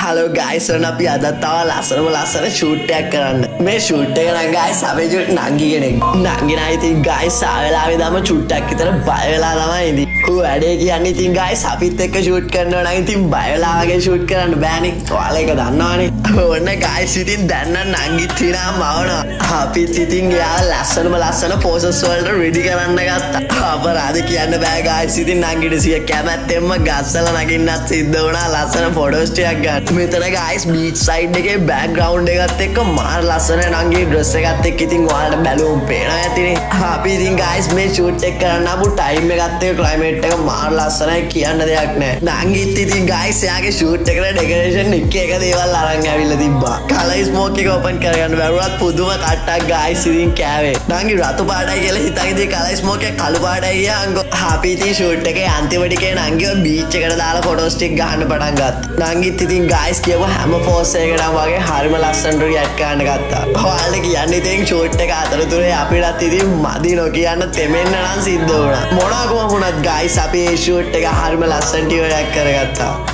Hello guys ඔන්න අපි අදත් තව ලස්සන ෂූට් එකක් කරන්න. මේ ෂූට් එක නම් ගයිස් අපේ නංගි කෙනෙක්. නංගි නම් ඉතින් ගයිස් ආවෙලාවේ දම චුට්ටක් විතර බය වෙලා තමයි ඉඳි. ඌ වැඩේ කියන්නේ ඉතින් ගයිස් අපිත් එක්ක ෂූට් කරනවා නම් ඉතින් බය වෙලා වගේ ෂූට් කරන්න බෑනේ. ඔයාලා ඒක දන්නවනේ. ඔන්න ගයිස් ඉතින් දැන් නම් නංගිත් හිනා මවනවා. අපිත් ඉතින් යා ලස්සන පෝසස් වලට රෙඩි කරන්න ගත්තා. අපරාධ කියන්න බෑ ගයිස් ඉතින් නංගිට සිය කැමැත්තෙන්ම ගස්සලා නගින්නත් සිද්ධ වුණා ලස්සන ෆොටෝස් ටිකක් ගන්න. මෙතන ගයිස් බීච් සයිඩ් එකේ බෑග්ග්‍රවුන්ඩ් එකත් එක්ක මාර ලස්සන නංගිගේ ඩ්‍රෙස් එකත් එක්ක ඉතින් ඔයාලට බැලුම් පේනවා ඇතිනේ. අපි ඉතින් ගයිස් මේ ෂූට් එක කරන්න ආපු ටයිම් එකත් එක්ක ක්ලයිමේට් එක මාර ලස්සනයි කියන්න දෙයක් නැහැ. නංගිත් ඉතින් ගයිස් එයාගේ ෂූට් එකට ඩෙකරේෂන් එක දේවල් අරන් ඇවිල්ලා තිබ්බා. කලර් ස්මෝක් එක ඕපන් කරගන්න බැරුවත් පුදුම කට්ටක් ගයිස් ඉතින් කෑවේ. නංගි රතු පාටයි කියලා හිතන් ඉතින් කලර් ස්මෝක් එක කළු පාටයි ගියාංගෝ. අපි ඉතින් ෂූට් එකේ අන්තිමට කේ නංගිව බීච් එකට දාලා ෆොටෝස් ටික ගන්න පටන් ගත්තා. නංගිත් ඉතින් ගයිස් කියව හැම පෝස් එකකටම වගේ හරිම ලස්සනට රියැක්ට් කරන්න ගත්තා. ඔයාලට කියන්න ඉතින් ෂූට් එක අතරතුරේ අපිටත් ඉතින් මදි නොකියන්න තෙමෙන්න නම් සිද්ධ වුණා. මොනවා කොහොම වුණත් ගයිස් අපි මේ ෂූට් එක හරිම ලස්සනට රියැක්ට් කරගත්තා.